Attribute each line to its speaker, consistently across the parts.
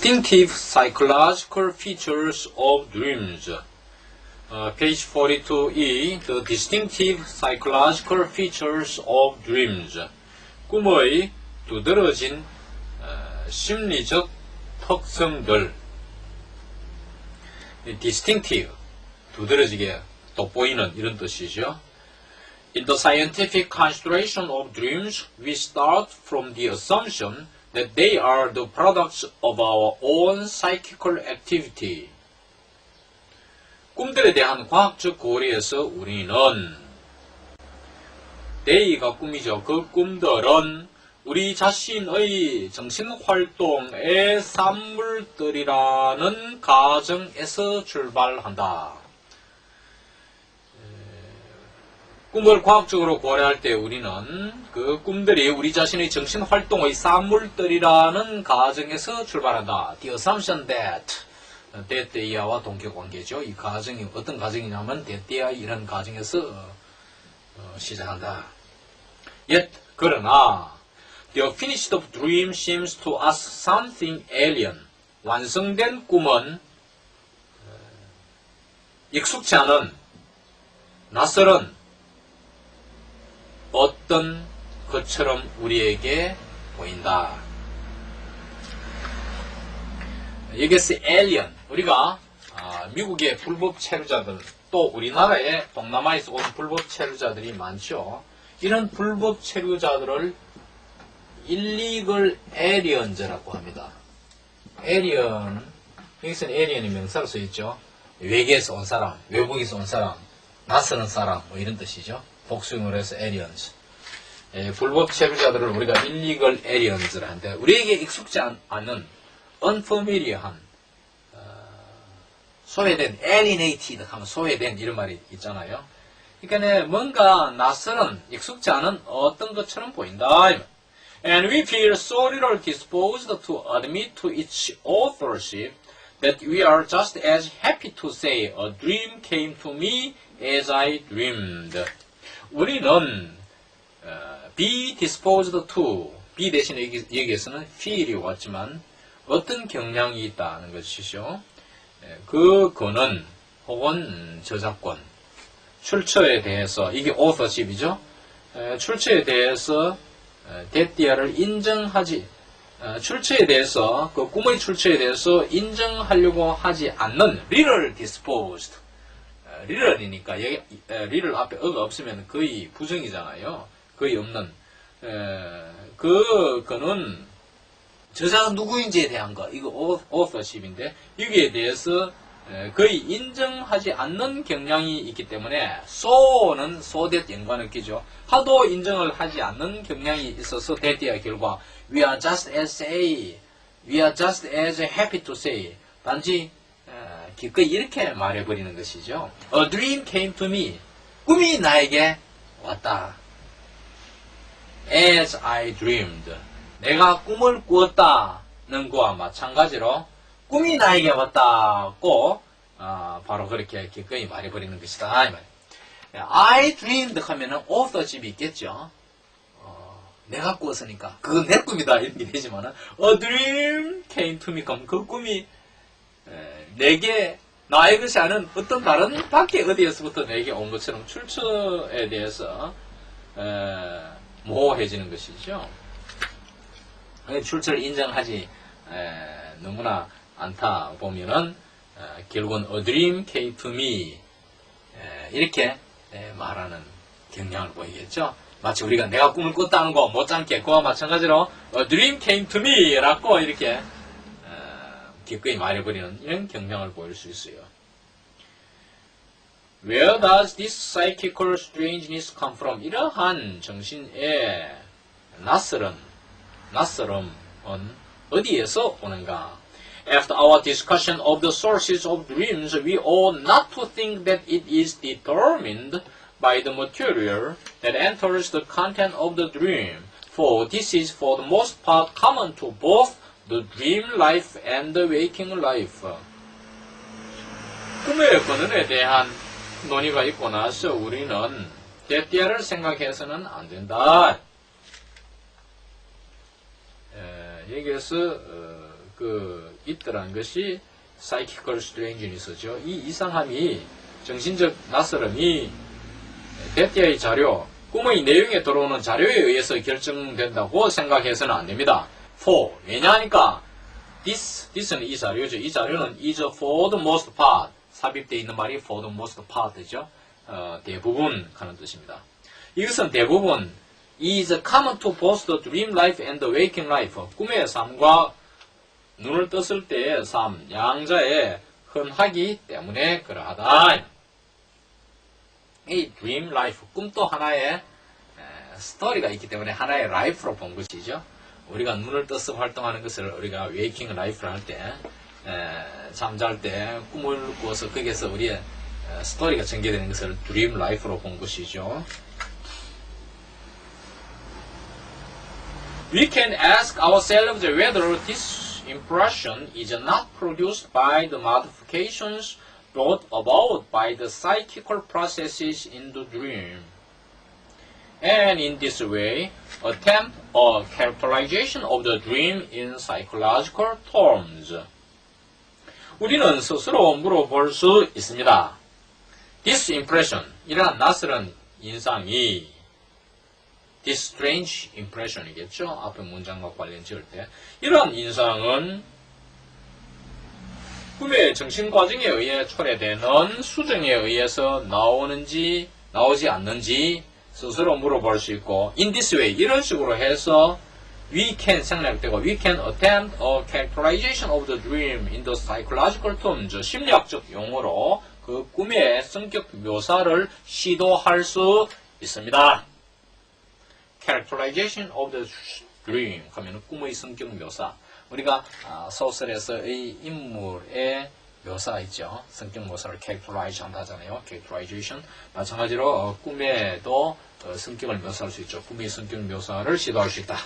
Speaker 1: distinctive psychological features of dreams. Page 42E, the distinctive psychological features of dreams. 꿈의 두드러진 심리적 특성들. distinctive, 두드러지게 돋보이는 이런 뜻이죠. In the scientific consideration of dreams, we start from the assumption that they are the products of our own psychical activity. 꿈들에 대한 과학적 고려에서 우리는 they가 꿈이죠. 그 꿈들은 우리 자신의 정신활동의 산물들이라는 가정에서 출발한다. 꿈을 과학적으로 고려할 때 우리는 그 꿈들이 우리 자신의 정신활동의 산물들이라는 가정에서 출발한다. The assumption that 데띠아와 동격관계죠. 이 가정이 어떤 가정이냐면 데띠아 이런 가정에서 시작한다. Yet 그러나 the finished dream seems to us something alien. 완성된 꿈은 익숙치 않은 낯설은 어떤 것처럼 우리에게 보인다. 여기서 alien, 우리가 미국의 불법 체류자들, 또 우리나라의 동남아에서 온 불법 체류자들이 많죠. 이런 불법 체류자들을 illegal aliens라고 합니다. alien, 여기서는 alien이 명사로 써있죠. 외계에서 온 사람, 외국에서 온 사람, 낯서는 사람, 뭐 이런 뜻이죠. 복수형으로 해서 aliens. 불법 체류자들을 우리가 illegal aliens를 하는데, 우리에게 익숙지 않은 unfamiliar한, 소외된, alienated 하면 소외된 이런 말이 있잖아요. 그러니까 뭔가 낯설은, 익숙지 않은 어떤 것처럼 보인다. And we feel so little disposed to admit to its authorship that we are just as happy to say a dream came to me as I dreamed. 우리는 be disposed to, be 대신에 여기에서는 feel이 왔지만 어떤 경향이 있다는 것이죠. 그거는 혹은 저작권, 출처에 대해서, 이게 authorship이죠. 출처에 대해서 데띠아를 인정하지, 출처에 대해서, 그 꿈의 출처에 대해서 인정하려고 하지 않는 little disposed. little이니까 여기 little 앞에 어가 없으면 거의 부정이잖아요. 거의 없는. 그거는 저자가 누구인지에 대한 거, 이거 authorship인데 여기에 대해서 거의 인정하지 않는 경향이 있기 때문에 so는 so that 연관을 끼죠. 하도 인정을 하지 않는 경향이 있어서 that이야 결과 we are just as happy to say 단지 기꺼이 이렇게 말해버리는 것이죠. A dream came to me. 꿈이 나에게 왔다. As I dreamed. 내가 꿈을 꾸었다는 거와 마찬가지로 꿈이 나에게 왔다고 바로 그렇게 기꺼이 말해버리는 것이다. I dreamed 하면은 authorship이 있겠죠. 내가 꾸었으니까 그건 내 꿈이다 이렇게 되지만은 A dream came to me. 그럼 그 꿈이 내게 나의 것이 아닌 어떤 다른 밖에 어디에서부터 내게 온 것처럼 출처에 대해서 모호해지는 것이죠. 출처를 인정하지 너무나 않다 보면은 결국은 A dream came to me 이렇게 말하는 경향을 보이겠죠. 마치 우리가 내가 꿈을 꿨다는 거 못지않게 그와 마찬가지로 A dream came to me 라고 이렇게 기꺼이 말해버리는 이런 경향을 보일 수 있어요. Where does this psychical strangeness come from? 이러한 정신의 낯설음은 어디에서 오는가? After our discussion of the sources of dreams, we ought not to think that it is determined by the material that enters the content of the dream, for this is for the most part common to both the dream life and the waking life. 꿈의 근원에 대한 논의가 있고 나서 우리는 데띠아를 생각해서는 안 된다. 여기에서 있더라는 것이 psychical strangenes죠. 이 이상함이, 정신적 낯설음이 대띠의 자료, 꿈의 내용에 들어오는 자료에 의해서 결정된다고 생각해서는 안 됩니다. for, 왜냐하니까 this는 이 자료죠. 이 자료는 is for the most part, 삽입되어 있는 말이 for the most part죠. 대부분 하는 뜻입니다. 이것은 대부분 is common to both the dream life and the waking life, 꿈의 삶과 눈을 떴을 때의 삶, 양자에 흔하기 때문에 그러하다. 이 dream life, 꿈도 하나의 스토리가 있기 때문에 하나의 라이프로 본 것이죠. 우리가 눈을 떠서 활동하는 것을 우리가 waking life를 할 때, 잠잘 때 꿈을 꾸어서 거기에서 우리의 스토리가 전개되는 것을 dream life로 본 것이죠. We can ask ourselves whether this impression is not produced by the modifications brought about by the psychical processes in the dream. And in this way, attempt a characterization of the dream in psychological terms. 우리는 스스로 물어볼 수 있습니다. This impression, 이러한 낯설은 인상이 this strange impression이겠죠. 앞에 문장과 관련 지을 때. 이러한 인상은 꿈의 정신과정에 의해 초래되는 수정에 의해서 나오는지 나오지 않는지 스스로 물어볼 수 있고, in this way, 이런 식으로 해서 we can 생략되고 we can attempt a characterization of the dream in the psychological terms, 심리학적 용어로 그 꿈의 성격 묘사를 시도할 수 있습니다. characterization of the dream 하면 꿈의 성격 묘사. 우리가 소설에서의 인물의 묘사 있죠. 성격 묘사를 characterize 한다 하잖아요. characterization. 마찬가지로 꿈에도 성격을 묘사할 수 있죠. 꿈의 성격 묘사를 시도할 수 있다.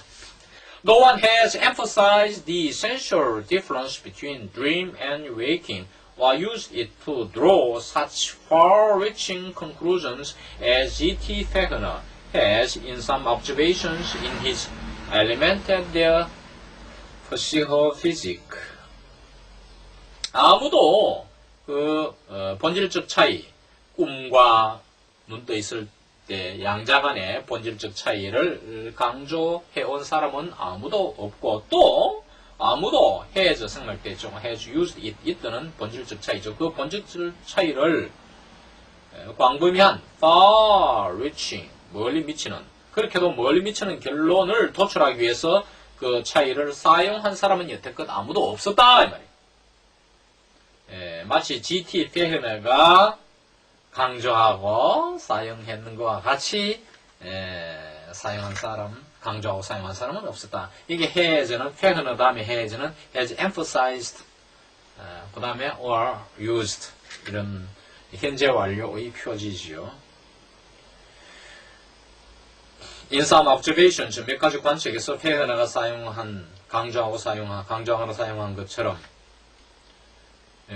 Speaker 1: No one has emphasized the essential difference between dream and waking or used it to draw such far-reaching conclusions as G.T. Fechner has in some observations in his Elementary Psychophysics. 아무도 본질적 차이, 꿈과 눈 떠 있을 때 양자 간의 본질적 차이를 강조해온 사람은 아무도 없고, 또 아무도 has 생략됐죠. has used it, 이때는 본질적 차이죠. 그 본질적 차이를 광범위한 far-reaching, 멀리 미치는, 그렇게도 멀리 미치는 결론을 도출하기 위해서 그 차이를 사용한 사람은 여태껏 아무도 없었다 이 말이에요. 마치 G.T. 페흐너가 강조하고 사용했는 것과 같이 사용한 사람, 강조하고 사용한 사람은 없었다. 이게 has는 페흐너 다음에 has는 has emphasized, 그 다음에 or used, 이런 현재 완료의 표지지요. In some observations, 몇 가지 관측에서 페흐너가 강조하거나 사용한 것처럼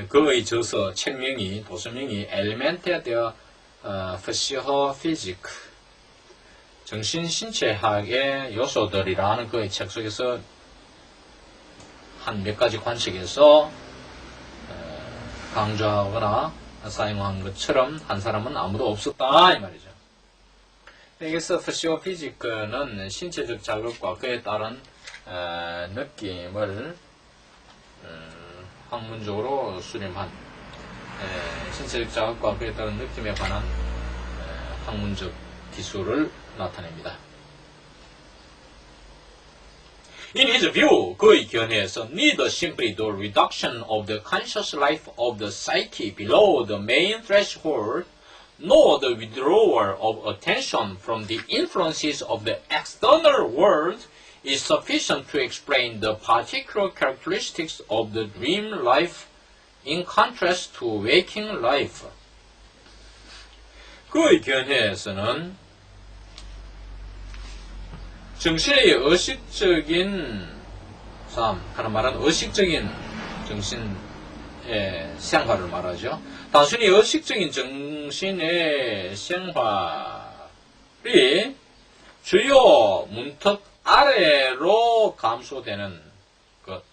Speaker 1: 그의 저서, 책명이, 도서명이 Elementary Psychophysics, 정신신체학의 요소들이라는 그의 책 속에서 한 몇 가지 관측에서 강조하거나 사용한 것처럼 한 사람은 아무도 없었다 이 말이죠. 여기서 Psychophysic는 신체적 자극과 그에 따른 느낌을 학문적으로 수렴한 신체적 자극과 그에 따른 느낌에 관한 학문적 기술을 나타냅니다. In his view, 그의 견해에서 neither simply the reduction of the conscious life of the psyche below the main threshold, nor the withdrawal of attention from the influences of the external world is sufficient to explain the particular characteristics of the dream life in contrast to waking life. 그의 견해에서는 정신의 의식적인 삶, 하는 말은 의식적인 정신의 생활을 말하죠. 단순히 의식적인 정신의 생활이 주요 문턱 아래로 감소되는 것,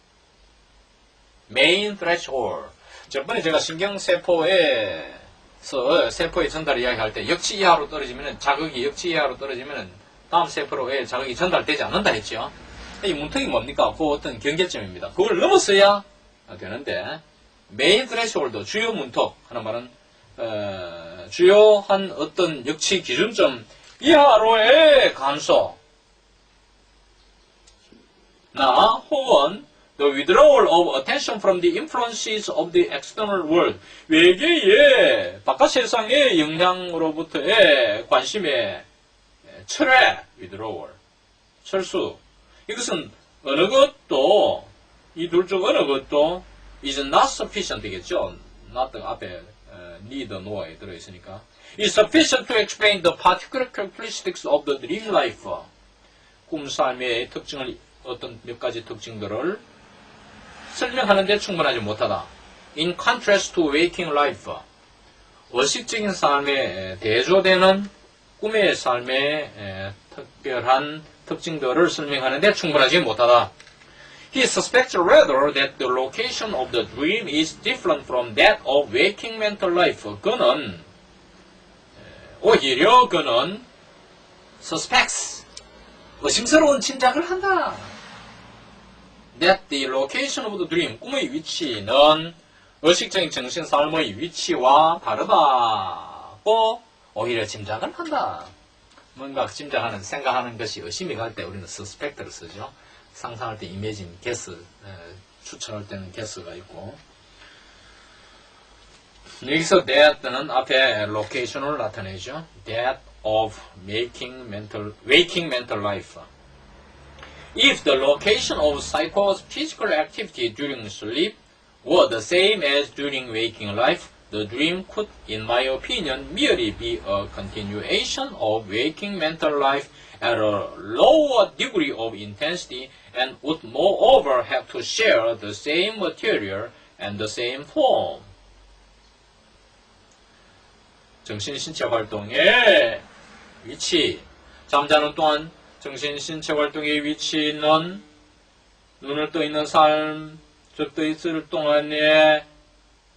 Speaker 1: main threshold. 저번에 제가 신경세포의 전달 이야기할 때 역치 이하로 떨어지면은 자극이 역치 이하로 떨어지면은 다음 세포로의 자극이 전달되지 않는다 했죠. 이 문턱이 뭡니까? 그 어떤 경계점입니다. 그걸 넘었어야 되는데 메인 threshold 주요 문턱 하는 말은 주요한 어떤 역치 기준점 이하로의 감소 나 혹은 the withdrawal of attention from the influences of the external world 외계의 바깥 세상의 영향으로부터의 관심의 철회 withdrawal 철수 이것은 어느 것도 이 둘 중 어느 것도 is not sufficient 되겠죠. not 앞에 need nor에 들어있으니까 is sufficient to explain the particular characteristics of the dream life 꿈 삶의 특징을 어떤 몇 가지 특징들을 설명하는 데 충분하지 못하다. In contrast to waking life 의식적인 삶에 대조되는 꿈의 삶의 특별한 특징들을 설명하는 데 충분하지 못하다. He suspects rather that the location of the dream is different from that of waking mental life. 오히려 그는 suspects 의심스러운 짐작을 한다. That the location of the dream 꿈의 위치는 의식적인 정신 삶의 위치와 다르다고 오히려 짐작을 한다. 뭔가 짐작하는, 생각하는 것이 의심이 갈 때 우리는 suspect를 쓰죠. 상상할 때 imagine, guess, 추천할 때는 guess가 있고. 여기서 that는 앞에 location을 나타내죠. That of waking mental life. If the location of psychophysical activity during sleep were the same as during waking life, the dream could, in my opinion, merely be a continuation of waking mental life at a lower degree of intensity and would moreover have to share the same material and the same form. 정신신체 활동의 위치. 잠자는 동안 정신신체 활동의 위치는 눈을 떠 있는 삶, 적떠 있을 동안의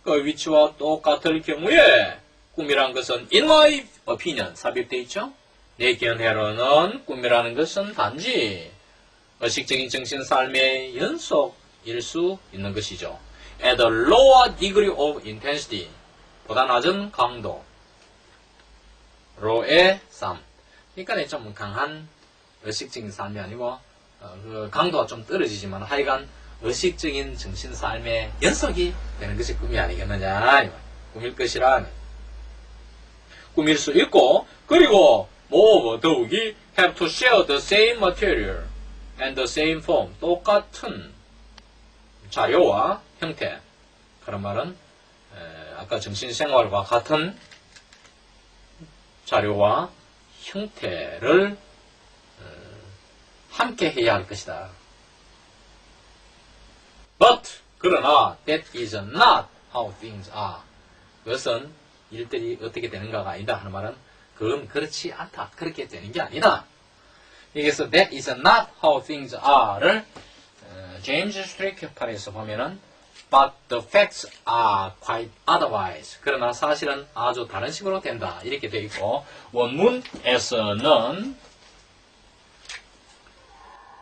Speaker 1: 그 위치와 똑같을 경우에 꿈이란 것은 in my opinion 삽입되어 있죠. 내 견해로는 꿈이라는 것은 단지 의식적인 정신 삶의 연속일 수 있는 것이죠. At a lower degree of intensity 보다 낮은 강도로의 삶. 그러니까 좀 강한 의식적인 삶이 아니고 그 강도가 좀 떨어지지만 하여간 의식적인 정신 삶의 연속이 되는 것이 꿈이 아니겠느냐. 꿈일 것이라 꿈일 수 있고 그리고 뭐 더욱이 have to share the same material and the same form 똑같은 자료와 형태 그런 말은 아까 정신생활과 같은 자료와 형태를 함께 해야 할 것이다. But 그러나 that is not how things are. 그것은 일들이 어떻게 되는가가 아니다 하는 말은 그건 그렇지 않다. 그렇게 되는 게 아니다. 여기서 that is not how things are를 제임스 스트레이크판에서 보면은 but the facts are quite otherwise. 그러나 사실은 아주 다른 식으로 된다. 이렇게 되어 있고 원문에서는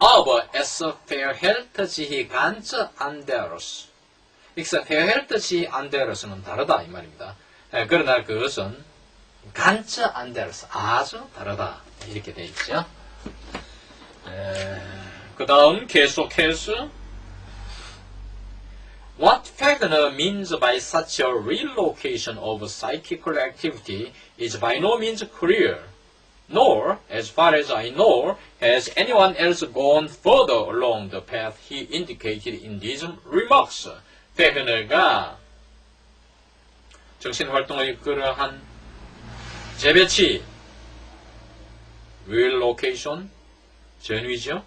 Speaker 1: Aber es verhält sich ganz anders. 여기서 verhält sich anders는 다르다 이 말입니다. 그러나 그것은 ganz anders 아주 다르다 이렇게 되어 있죠. 그 다음 계속해서 What Wagner means by such a relocation of psychical activity is by no means clear. Nor, as far as I know, has anyone else gone further along the path he indicated in these remarks. 페그너가 정신활동의 그러한 재배치, relocation, 전위죠.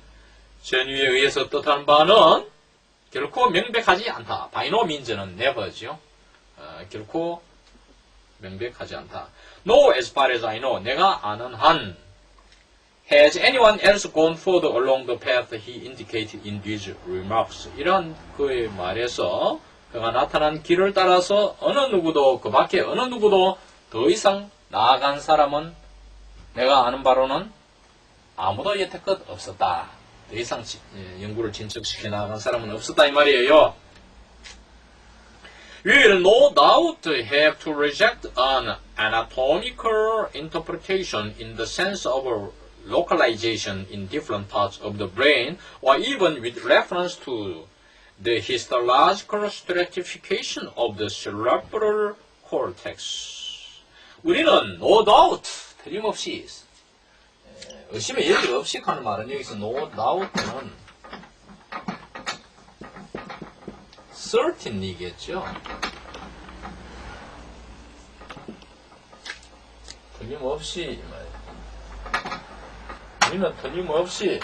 Speaker 1: 전위에 의해서 뜻하는 바는 결코 명백하지 않다. By no means는 never죠. 결코 명백하지 않다. No, as far as I know, 내가 아는 한 Has anyone else gone further along the path he indicated in these remarks? 이런 그의 말에서 그가 나타난 길을 따라서 어느 누구도 그 밖에 어느 누구도 더 이상 나아간 사람은 내가 아는 바로는 아무도 여태껏 없었다. 더 이상 연구를 진척시켜 나아간 사람은 없었다 이 말이에요. We will no doubt have to reject an anatomical interpretation in the sense of localization in different parts of the brain, or even with reference to the histological stratification of the cerebral cortex. 우리는 no doubt, 틀림없이, 의심의 여지 없이 하는 말은 여기서 no doubt는 certain이겠죠. 틀림없이 우리는 틀림없이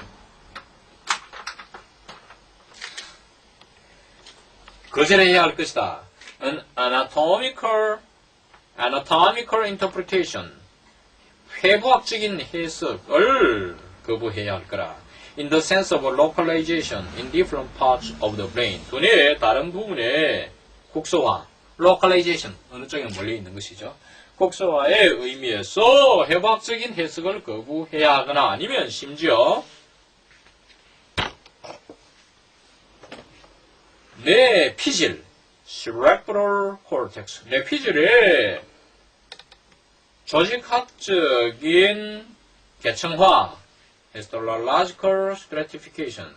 Speaker 1: 거절해야 할 것이다. An anatomical interpretation, 회부학적인 해석을 거부해야 할 거라. In the sense of localization in different parts of the brain. 두뇌의 다른 부분의 국소화, localization, 어느 쪽에 몰려 있는 것이죠. 국소화의 의미에서 해부학적인 해석을 거부해야 하거나 아니면 심지어 뇌 피질, cerebral cortex, 뇌 피질의 조직학적인 계층화, histological stratification,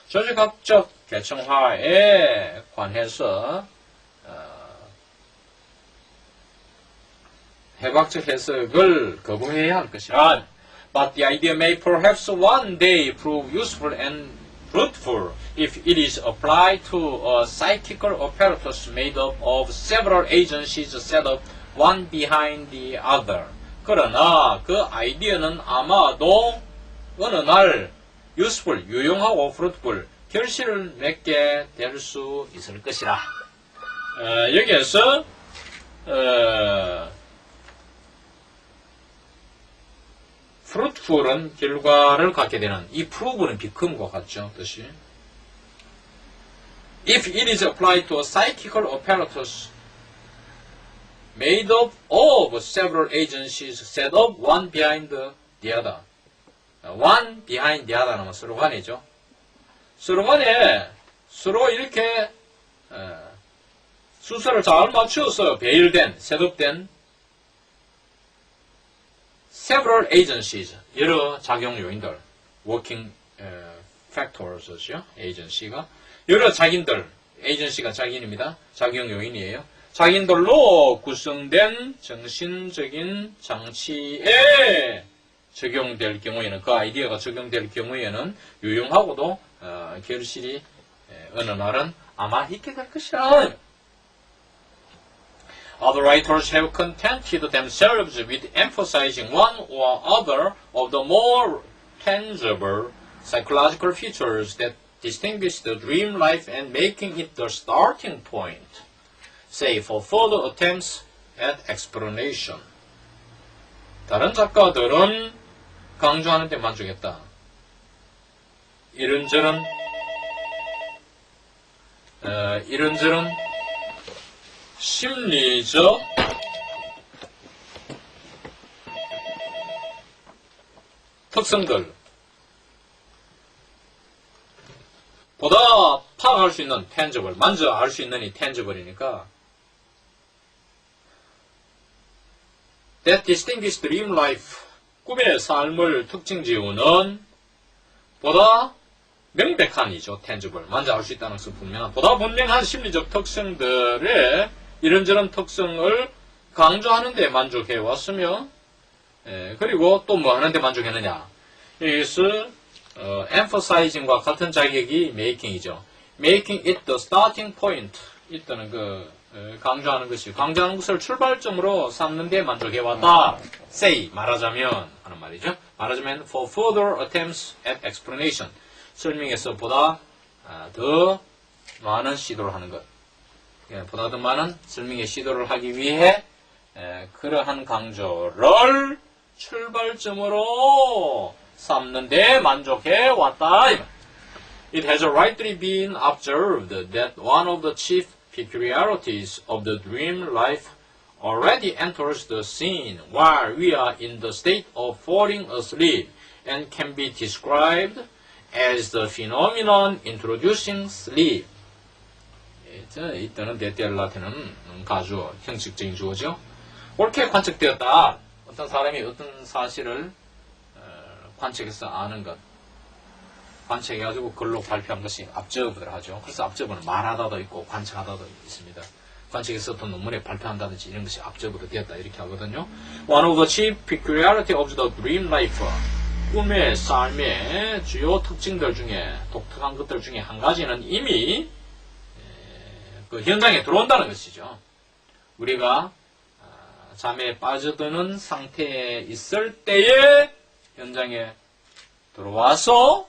Speaker 1: 조직학적 계층화에 관해서 해부학적 해석을 거부해야 할 것이라. But the idea may perhaps one day prove useful and fruitful if it is applied to a psychical apparatus made up of several agencies set up one behind the other. 그러나 그 아이디어는 아마도 어느 날 useful, 유용하고 fruitful, 결실을 맺게 될 수 있을 것이라. 여기에서 fruitful은 결과를 갖게 되는, 이 prove는 become과 같죠, 뜻이. If it is applied to a psychical apparatus made up of several agencies set up one behind the other. one behind the other 하면 서로 간이죠. 서로 간에 서로 이렇게 순서를 잘 맞추어서 배열된, 셋업된 several agencies, 여러 작용 요인들, working factors죠. agency가 여러 작인들, agency가 작인입니다. 작용 요인이에요. 작인들로 구성된 정신적인 장치에 적용될 경우에는, 그 아이디어가 적용될 경우에는 유용하고도 결실이 어느 날은 아마 있게 될 것이라. Other writers have contented themselves with emphasizing one or other of the more tangible psychological features that distinguish the dream life and making it the starting point, say, for further attempts at explanation. 다른 작가들은 강조하는 데 만족했다. 이런저런 심리적 특성들 보다 파악할 수 있는 tangible, 만져 알 수 있는 이 tangible이니까 that distinguish dream life, 꿈의 삶을 특징 지우는 보다 명백한이죠. tangible, 만져 알 수 있다는 것은 분명한, 보다 분명한 심리적 특성들의 이런저런 특성을 강조하는 데 만족해 왔으며, 그리고 또 뭐 하는 데 만족했느냐. 여기서 emphasizing과 같은 자격이 making이죠. making it the starting point, 이때는 강조하는 것이, 강조하는 것을 출발점으로 삼는 데 만족해 왔다. say, 말하자면 하는 말이죠. 말하자면 for further attempts at explanation, 설명에서 보다 더 많은 시도를 하는 것, 보다 더 많은 설명의 시도를 하기 위해 그러한 강조를 출발점으로 삼는데 만족해 왔다. It has rightly been observed that one of the chief peculiarities of the dream life already enters the scene while we are in the state of falling asleep and can be described as the phenomenon introducing sleep. 이때는 데텔라테는 가주, 형식적인 주어죠. 옳게 관측되었다. 어떤 사람이 어떤 사실을 관측해서 아는 것, 관측해가지고 글로 발표한 것이 observe를 하죠. 그래서 observe는 말하다도 있고 관측하다도 있습니다. 관측해서 어떤 논문에 발표한다든지 이런 것이 observe로 되었다 이렇게 하거든요. One of the chief peculiarities of the dream life, 꿈의 삶의 주요 특징들 중에 독특한 것들 중에 한 가지는 이미 그 현장에 들어온다는 것이죠. 우리가 잠에 빠져드는 상태에 있을 때에 현장에 들어와서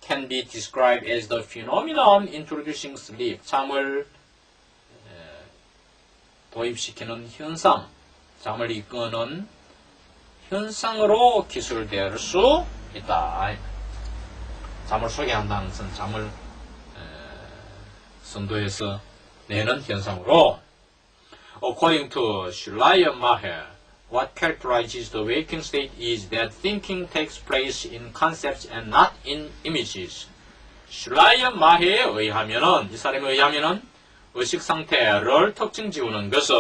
Speaker 1: can be described as the phenomenon introducing sleep. 잠을 도입시키는 현상, 잠을 이끄는 현상으로 기술될 수 있다. 잠을 소개한다는 것은 잠을 선도해서 내는 현상으로 According to Schleiermacher, what characterizes the waking state is that thinking takes place in concepts and not in images. 슐라이어마헤에 의하면은, 이 사람에 의하면은 의식 상태를 특징 지우는 것은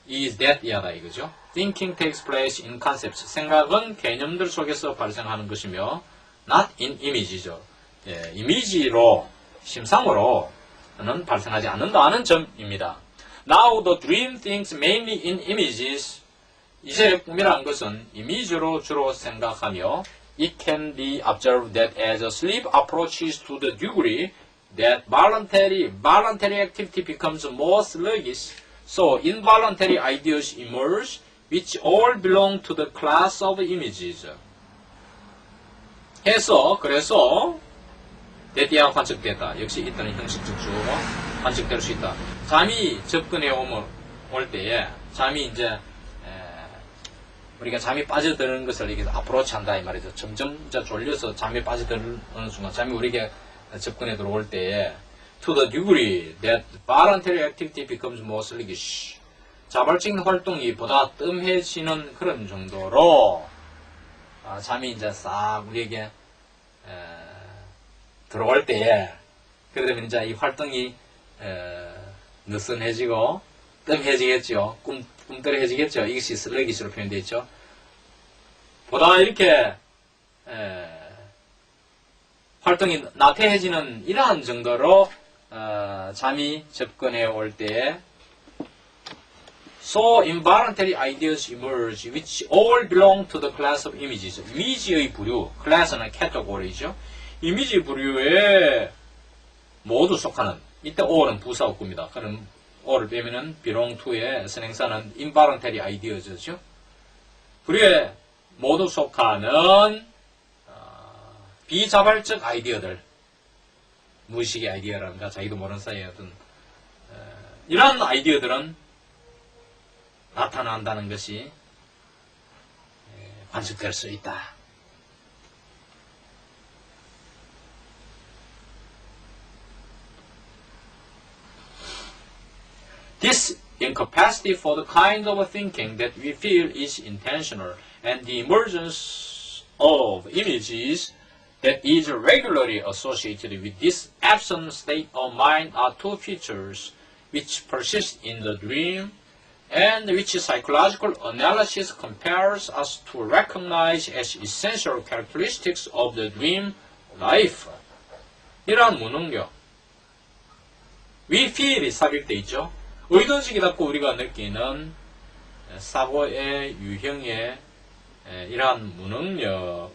Speaker 1: is that 이하다 이거죠. Thinking takes place in concepts. 생각은 개념들 속에서 발생하는 것이며 not in images죠. 이미지로, 심상으로는 발생하지 않는다는 점입니다. Now the dream thinks mainly in images. 이제 꿈이란 것은 이미지로 주로 생각하며 it can be observed that as sleep approaches to the degree that voluntary activity becomes more sluggish, so involuntary ideas emerge, which all belong to the class of images. 그래서 대띠가 관측됐다. 역시 이때는 형식적 주어가 관측될 수 있다. 잠이 접근해 올 때에 잠이 이제 우리가 잠이 빠져드는 것을 이렇게 어프로치한다 이 말이죠. 점점 이제 졸려서 잠에 빠져드는 순간 잠이 우리에게 접근해 들어올 때에 to the degree that voluntary activity becomes more sluggish. 자발적인 활동이 보다 뜸해지는 그런 정도로 잠이 이제 싹 우리에게 들어올 때에 그러면 이제 이 활동이 느슨해지고 뜸해지겠죠. 꿈떨해지겠죠. 이것이 슬러기시로 표현되어 있죠. 보다 이렇게 활동이 나태해지는 이러한 정도로 잠이 접근해 올 때에 So involuntary ideas emerge which all belong to the class of images. 이미지의 부류, 클래스는 캐테고리죠. 이미지 부류에 모두 속하는, 이때 all은 부사어구입니다. 그럼 all을 빼면은 belong to의 선행사는 involuntary ideas죠. 부류에 모두 속하는 비자발적 아이디어들, 무의식의 아이디어라든가 자기도 모르는 사이에 어떤 이러한 아이디어들은 나타난다는 것이 관측될 수 있다. This incapacity for the kind of thinking that we feel is intentional, and the emergence of images that is regularly associated with this absent state of mind are two features which persist in the dream and which psychological analysis compels us to recognize as essential characteristics of the dream life. 이러한 무능력, we feel이 삽입되어 있죠. 의도식이라고 우리가 느끼는 사고의 유형의 이러한 무능력과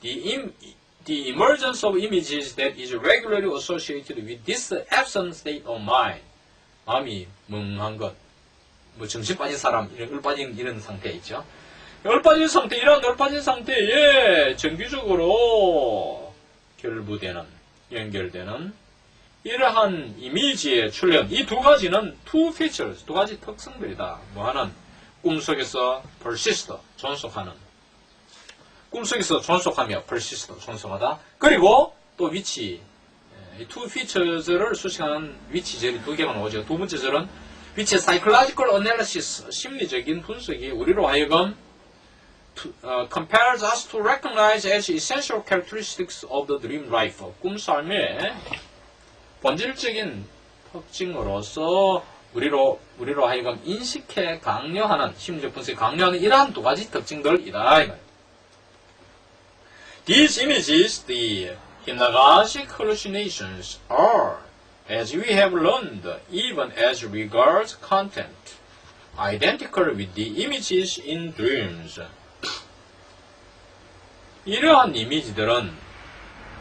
Speaker 1: the emergence of images that is regularly associated with this absent state of mind. 마음이 멍한 것, 뭐 정신 빠진 사람, 얼빠진 이런 상태 있죠. 얼빠진 상태, 이런 얼빠진 상태에 정기적으로 연결되는 이러한 이미지의 출현, 이 두 가지는 two features, 두 가지 특성들이다. 뭐하는? 꿈속에서 persist, 존속하는. 꿈속에서 존속하며 persist, 존속하다. 그리고 또 위치, 이 two features를 수식하는 위치절이 두 개가 나오죠. 두 번째 절은 which psychological analysis, 심리적인 분석이 우리로 하여금 compares us to recognize as essential characteristics of the dream life. 꿈삶의 본질적인 특징으로서 우리로 하여금 인식해 강요하는, 심리적 분석에 강요하는 이러한 두 가지 특징들이다. These images, the hypnagogic hallucinations, are, as we have learned, even as regards content, identical with the images in dreams. 이러한 이미지들은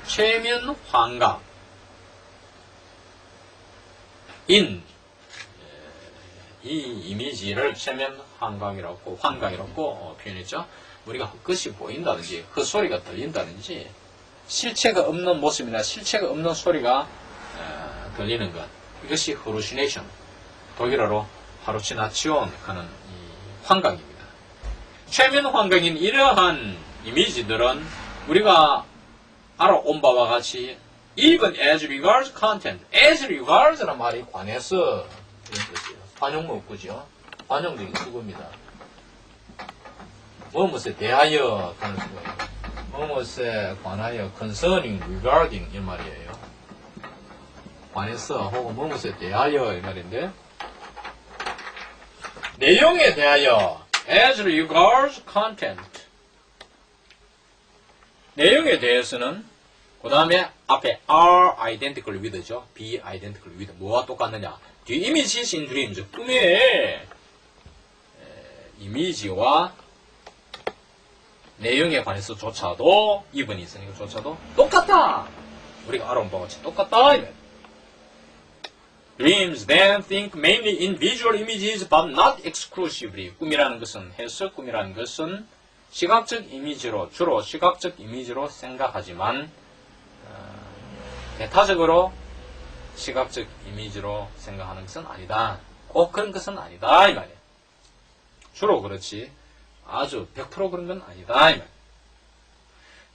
Speaker 1: 최면 환각, 이 이미지를 최면 환각이라고 표현했죠. 우리가 헛것이 보인다든지 헛소리가 들린다든지 실체가 없는 모습이나 실체가 없는 소리가 들리는 것, 이것이 hallucination, 독일어로 하루치나치온 하는 이 환각입니다. 최면 환각인 이러한 이미지들은 우리가 알아온 바와 같이 even as regards content, as regards라는 말이 관해서 이런 뜻이에요. 관용문구죠. 관용적인 수구입니다. 무엇에 대하여 하는 수구예요. 무엇에 관하여 concerning, regarding 이 말이에요. 관해서 혹은 무엇에 대하여 이 말인데 내용에 대하여 as regards content, 내용에 대해서는 그 다음에 앞에 are identical with죠. be identical with. 뭐가 똑같느냐? The images in dreams. 꿈의 이미지와 내용에 관해서조차도 이분이 있으니까 조차도 똑같다. 우리가 알아온 바와 같이 똑같다. Dreams then think mainly in visual images but not exclusively. 꿈이라는 것은, 해석 꿈이라는 것은 시각적 이미지로, 주로 시각적 이미지로 생각하지만 대타적으로 시각적 이미지로 생각하는 것은 아니다. 꼭 그런 것은 아니다. 이 말이에요. 주로 그렇지 아주 100% 그런 건 아니다. 이 말이에요.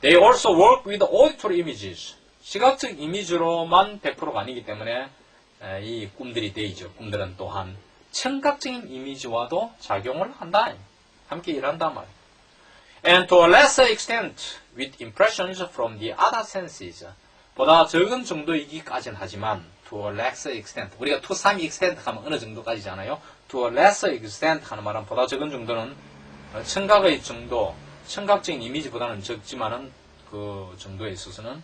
Speaker 1: They also work with auditory images. 시각적 이미지로만 100%가 아니기 때문에 이 꿈들이 되죠. 꿈들은 또한 청각적인 이미지와도 작용을 한다. 함께 일한다 말이에요. And to a lesser extent with impressions from the other senses. 보다 적은 정도이기까지는 하지만 to a lesser extent, 우리가 to some extent 하면 어느 정도까지잖아요. to a lesser extent 하는 말은 보다 적은 정도는 청각의 정도, 청각적인 이미지보다는 적지만은 그 정도에 있어서는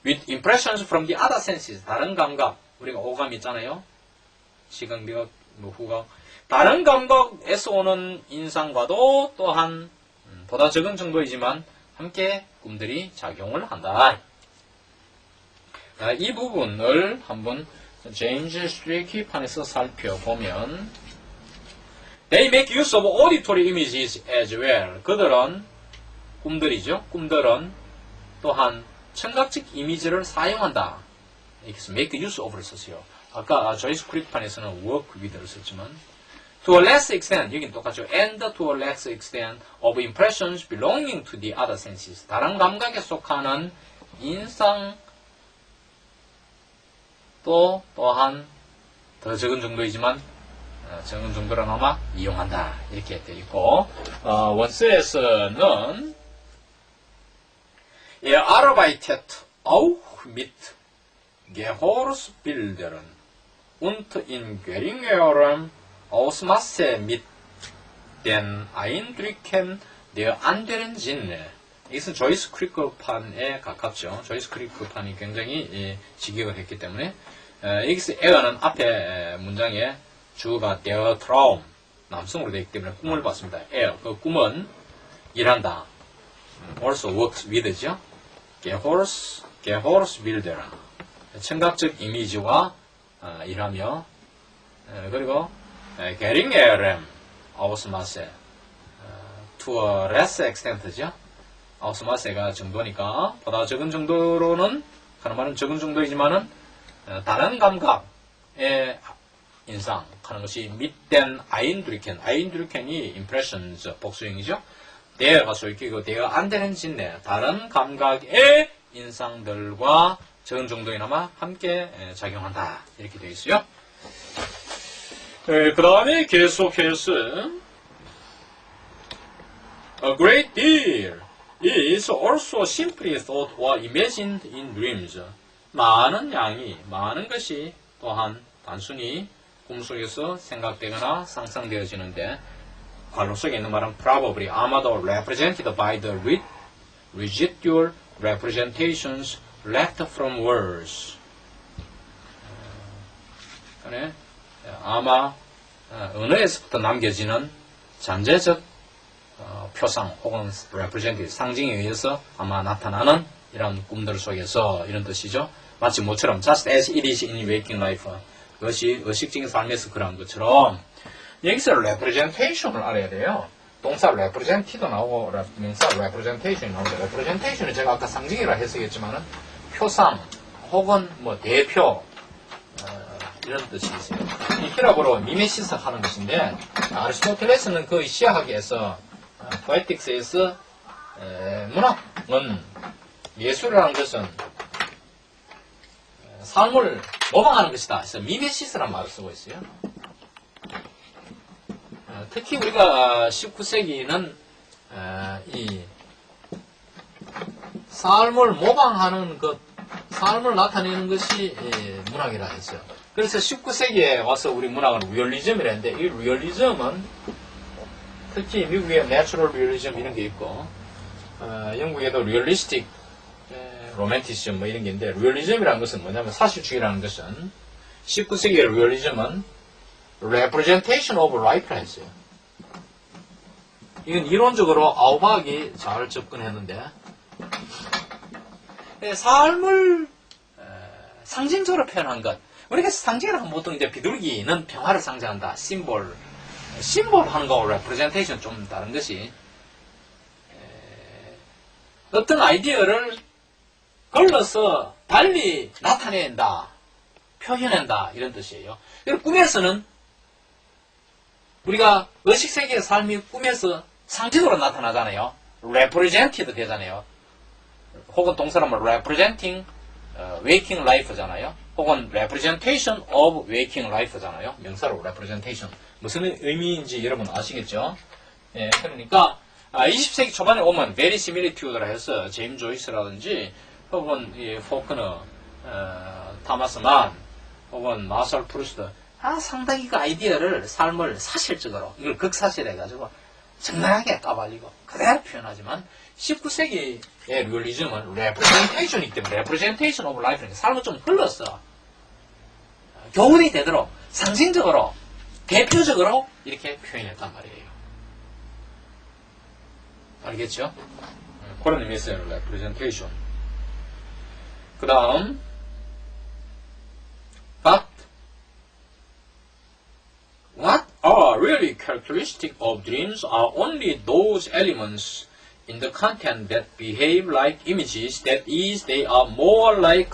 Speaker 1: with impressions from the other senses, 다른 감각, 우리가 오감 있잖아요. 시각, 미각, 후각, 다른 감각에서 오는 인상과도 또한 보다 적은 정도이지만 함께 꿈들이 작용을 한다. 이 부분을 한번 제임스 스트레이키 판에서 살펴보면 They make use of auditory images as well. 그들은 꿈들이죠. 꿈들은 또한 청각적 이미지를 사용한다. 여기서 make use of를 썼어요. 아까 조이스 크릭 판에서는 work with를 썼지만 to a lesser extent, 여긴 똑같죠. And to a lesser extent of impressions belonging to the other senses. 다른 감각에 속하는 인상 또한 더 적은 정도이지만 적은 정도로나마 이용한다. 이렇게 되어 있고 원서에서는 Er arbeitet auch mit Gehorsbildern und in geringerem Ausmaße mit den Eindrücken der anderen Sinne. 이것은 조이스 크리커판에 가깝죠. 조이스 크리커판이 굉장히 직역을 했기 때문에 여기서 에어는 앞에 문장에 주어가 der Traum, 남성으로 되어 있기 때문에 꿈을 봤습니다. 에어, 그 꿈은 일한다. also works with죠. Gehorsbilder, 청각적 이미지와 일하며 그리고 geringerem Ausmaße, to a lesser extent죠. 아우스마세가 정도니까 보다 적은 정도로는 하는 말은 적은 정도이지만은 다른 감각의 인상하는 것이 밑된 아인드류켄이 impressions 복수형이죠. 대가 소유기고 대가 안 되는 진내 다른 감각의 인상들과 적은 정도이나마 함께 작용한다 이렇게 되어 있어요. 그 다음에 계속해서 A great deal is also simply thought or imagined in dreams. 많은 것이 또한 단순히 꿈속에서 생각되거나 상상되어지는데 관록 속에 있는 말은 probably 아마도 represented by the residual representations left from words. 아마 언어에서부터 남겨지는 잠재적 표상 혹은 representative 상징에 의해서 아마 나타나는 이런 꿈들 속에서 이런 뜻이죠. 마치 모처럼 just as it is in waking life. 그것이 의식적인 삶에서 그런 것처럼 여기서 representation을 알아야 돼요. 동사 represented도 나오고 명사 representation이 나오는데 representation은 제가 아까 상징이라 해석했지만은 표상 혹은 뭐 대표 이런 뜻이 있어요. 이 히라보로 미메시스 하는 것인데 아리스토텔레스는 그 시학에서 포에틱스에서 문학은 예술이라는 것은 삶을 모방하는 것이다. 그래서 미메시스라는 말을 쓰고 있어요. 특히 우리가 19세기는 이 삶을 모방하는 것, 삶을 나타내는 것이 문학이라 했어요. 그래서 19세기에 와서 우리 문학은 리얼리즘이라 했는데 이 리얼리즘은 특히 미국에 내추럴 리얼리즘 이런 게 있고 영국에도 리얼리스틱 로맨티즘 뭐 이런 게 있는데 리얼리즘이라는 것은 뭐냐면 사실주의라는 것은 19세기의 리얼리즘은 representation of life라 했어요. 이건 이론적으로 아우박이 잘 접근했는데 삶을 상징적으로 표현한 것. 우리가 상징이라고 보통 이제 비둘기는 평화를 상징한다. 심볼 하는 거하고 representation 좀 다른 것이 어떤 아이디어를 걸러서 달리 나타낸다, 표현한다 이런 뜻이에요. 그리고 꿈에서는 우리가 의식세계의 삶이 꿈에서 상징으로 나타나잖아요. represented 되잖아요. 혹은 동사로 말 representing waking life잖아요. 혹은 representation of waking life잖아요. 명사로 representation. 무슨 의미인지 여러분 아시겠죠? 예, 그러니까 20세기 초반에 오면 verisimilitude라 해서 제임스 조이스라든지 혹은 포크너, 타마스 만, 혹은 마셜 프루스트 상당히 그 아이디어를 삶을 사실적으로 이걸 극사실해가지고 정당하게 까발리고 그대로 표현하지만 19세기의 리얼리즘은 representation이기 때문에 representation of life니까 삶을 좀 흘렀어. 교훈이 되도록 상징적으로 대표적으로 이렇게 표현했단 말이에요. 알겠죠? 그런 의미에서의 representation. 그 다음 but what are really characteristic of dreams are only those elements in the content that behave like images. That is, they are more like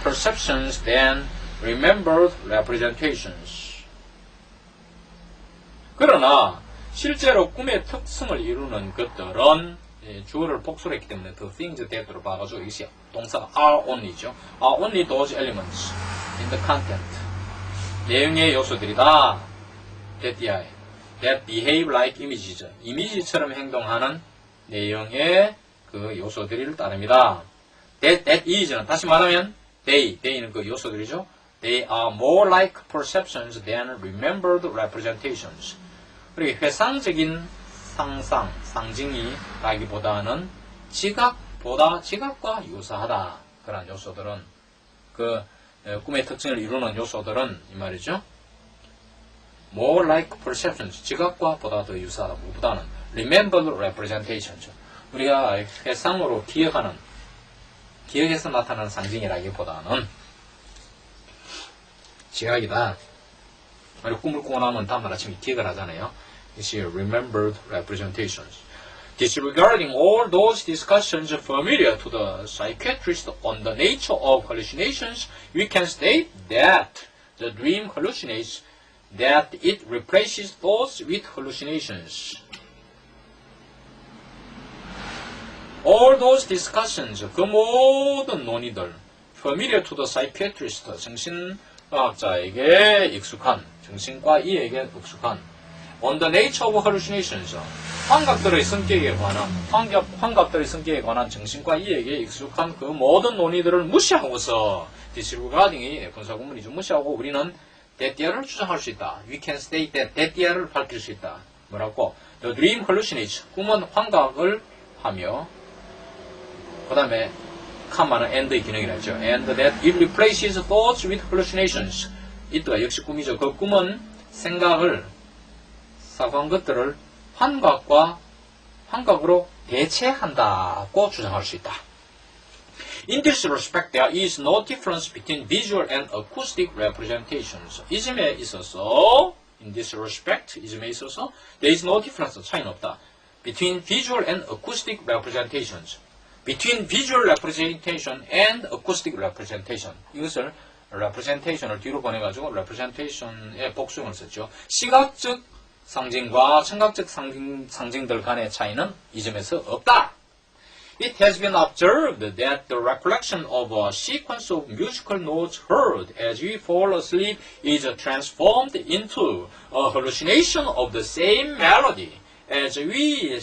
Speaker 1: perceptions than remembered representations. 그러나 실제로 꿈의 특성을 이루는 것들은 주어를 복수로 했기 때문에 the things that으로 봐가지고 이것이 동사가 are only죠. are only those elements in the content. 내용의 요소들이다. that behave like images. 이미지처럼 행동하는 내용의 그 요소들을 따릅니다. that is는 다시 말하면 they는 그 요소들이죠. They are more like perceptions than remembered representations. 그리고 회상적인 상상, 상징이라기보다는 지각과 유사하다. 그런 요소들은 그 꿈의 특징을 이루는 요소들은 이 말이죠. More like perceptions, 지각과 보다 더 유사하다. 무보다는 remembered representations. 우리가 회상으로 기억에서 나타나는 상징이라기보다는 지각이다. 꿈을 꾸고 나면 다음날 아침에 기억을 하잖아요. 이것이 remembered representations. Disregarding all those discussions familiar to the psychiatrist on the nature of hallucinations, we can state that the dream hallucinates, that it replaces thoughts with hallucinations. All those discussions, 그 모든 논의들, familiar to the psychiatrist, 정신과학자에게 익숙한, 정신과 이에게 익숙한, on the nature of hallucinations, 환각들의 성격에 관한, 환각들의 성격에 관한 정신과 이에게 익숙한 그 모든 논의들을 무시하고서 disregarding이 분사구문이죠. 무시하고 우리는 대띠아를 주장할 수 있다. We can state that 대띠아를 밝힐 수 있다. 뭐라고? The dream hallucinates. 꿈은 환각을 하며 그 다음에 칸마는 and의 기능이라 했죠. And that it replaces thoughts with hallucinations. 이때가 역시 꿈이죠. 그 꿈은 생각을 사고한 것들을 환각으로 대체한다고 주장할 수 있다. In this respect, there is no difference between visual and acoustic representations. 이점에 있어서, in this respect, 이점에 있어서, there is no difference, 차이는 없다. Between visual and acoustic representations. Between visual representation and acoustic representation. 이것을 representation을 뒤로 보내가지고 representation의 복수형을 썼죠. 시각적 상징과 청각적 상징들 간의 차이는 이 점에서 없다. It has been observed that the recollection of a sequence of musical notes heard as we fall asleep is transformed into a hallucination of the same melody as we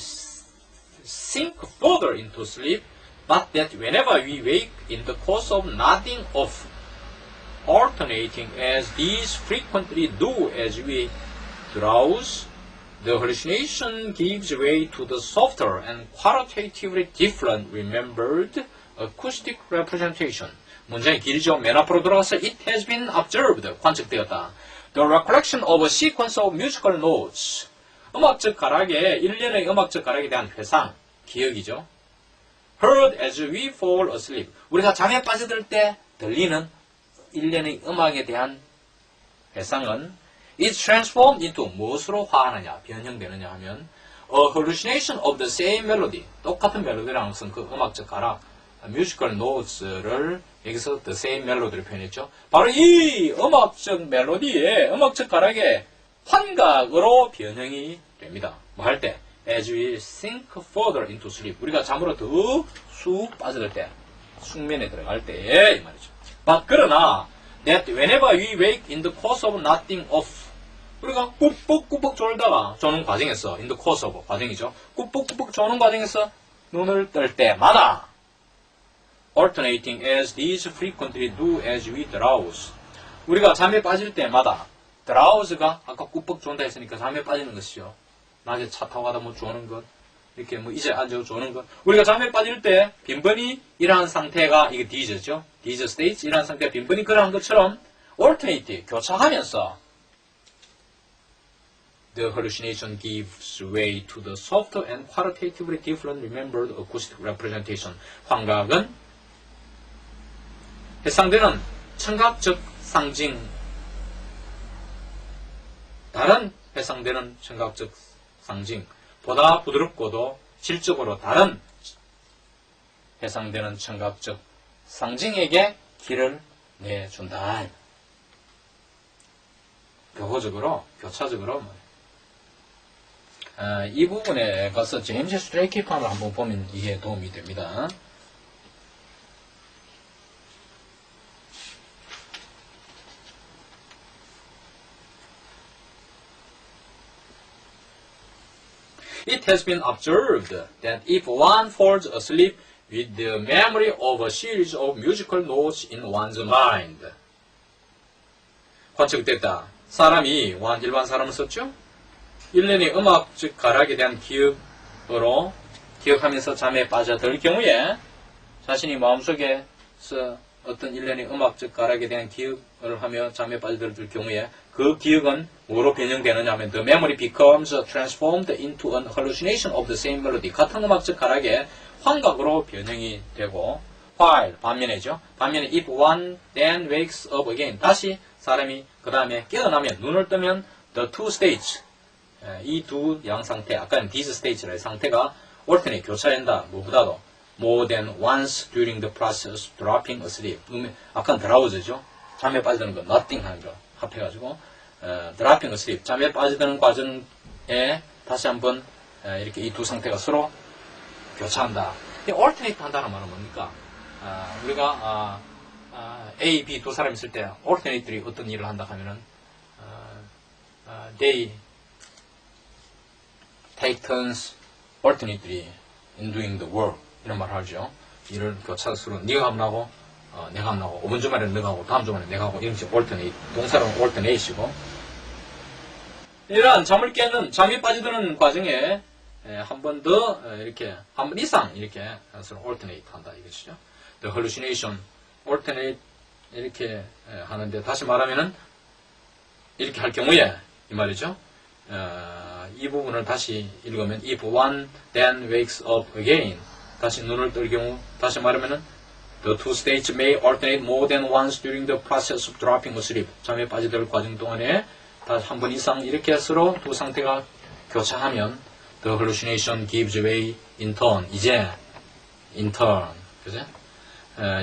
Speaker 1: sink further into sleep, but that whenever we wake in the course of nodding off, alternating as these frequently do as we drowse, the hallucination gives way to the softer and qualitatively different remembered acoustic representation. 문장이 길죠. 맨 앞으로 돌아가서 it has been observed, 관측되었다. The recollection of a sequence of musical notes. 음악적 가락의 일련의 음악적 가락에 대한 회상, 기억이죠. Heard as we fall asleep. 우리가 잠에 빠져들 때 들리는 일련의 음악에 대한 회상은 is transformed into 무엇으로 화하느냐, 변형되느냐 하면 a hallucination of the same melody. 똑같은 멜로디라는 것은 그 음악적 가락, musical notes를 여기서 the same melody를 표현했죠. 바로 이 음악적 멜로디의 음악적 가락의 환각으로 변형이 됩니다. 뭐 할 때? As we sink further into sleep. 우리가 잠으로 더 쑥 빠져들 때, 숙면에 들어갈 때에 이 말이죠. But 그러나 that whenever we wake in the course of nodding off. 우리가 꾸벅꾸벅 졸다가 조는 과정에서 in the course of 과정이죠. 꾸벅꾸벅 조는 과정에서 눈을 뜰 때마다 alternating as these frequently do as we drowse. 우리가 잠에 빠질 때마다 drowse가 아까 꾸벅 존다 했으니까 잠에 빠지는 것이죠. 낮에 차 타고 가다 뭐 조는 것, 이렇게 뭐 이제 앉아 조는 것. 우리가 잠에 빠질 때 빈번히 이러한 상태가 이게 dise죠. disease states 이러한 상태가 빈번히 그러한 것처럼 alternate 교차하면서 the hallucination gives way to the softer and qualitatively different remembered acoustic representation. 환각은 해상되는 청각적 상징, 다른 해상되는 청각적 상징, 보다 부드럽고도 질적으로 다른 해상되는 청각적 상징에게 길을 내준다. 교차적으로 이 부분에 가서 제임스 스트레이키판을 한번 보면 이게 도움이 됩니다. It has been observed that if one falls asleep with the memory of a series of musical notes in one's mind, 관측됐다. 사람이 일반 사람을 썼죠? 일련의 음악적 가락에 대한 기억으로 기억하면서 잠에 빠져들 경우에 자신이 마음속에서 어떤 일련의 음악적 가락에 대한 기억을 하며 잠에 빠져들 경우에 그 기억은 뭐로 변형되느냐 하면 the memory becomes transformed into an hallucination of the same melody. 같은 음악적 가락의 환각으로 변형이 되고 while 반면에죠. 반면에 if one then wakes up again. 다시 사람이 그 다음에 깨어나면 눈을 뜨면 the two states 이 두 양 상태, 아까는 these states의 상태가 alternate 교차한다. 뭐보다도 more than once during the process of dropping asleep. 아까는 drows죠. 잠에 빠지는 거, nothing 하는 거 합해가지고 dropping asleep. 잠에 빠지는 과정에 다시 한번 이렇게 이 두 상태가 서로 교차한다. 이 alternate 한다는 말은 뭡니까? 우리가 A, B 두 사람 있을 때 alternate들이 어떤 일을 한다 하면은 they take turns alternately in doing the work 이런 말을 하죠. 일을 교차수로 네가 하면 하고 내가 하면 하고 5분 주말에 내가 하고 다음 주말에 내가 하고 이런 식으로 alternate 동사로는 alternate이고 이러한 잠을 깨는 잠이 빠지드는 과정에 한 번 더 이렇게 한 번 이상 이렇게 서로 alternate 한다 이것이죠. The hallucination alternate 이렇게 하는데 다시 말하면은 이렇게 할 경우에 이 말이죠. 이 부분을 다시 읽으면 if one then wakes up again 다시 눈을 뜰 경우 다시 말하면은 the two states may alternate more than once during the process of dropping asleep 잠에 빠지들 과정 동안에 다시 한 번 이상 이렇게 서로 두 상태가 교차하면 the hallucination gives way in turn 이제 in turn 그죠?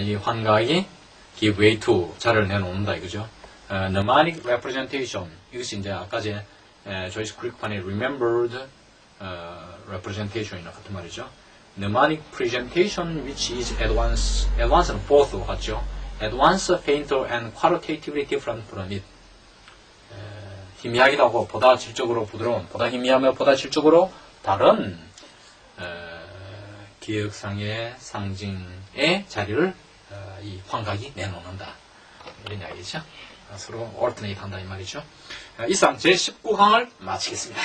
Speaker 1: 이 환각이 give way to 자를 내놓는다 이거죠. mnemonic representation 이것이 이제 아까 제 조이스 크릭판의 remembered representation이나 같은 말이죠. mnemonic presentation which is advance는 both 같죠. advance, fainter and qualitatively different from it. 희미하기도 하고 보다 질적으로 부드러운, 보다 희미하며 보다 질적으로 다른 기억상의 상징의 자리를 이 환각이 내놓는다. 이런 이야기죠. 서로 alternate 한다 이 말이죠. 이상 제19강을 마치겠습니다.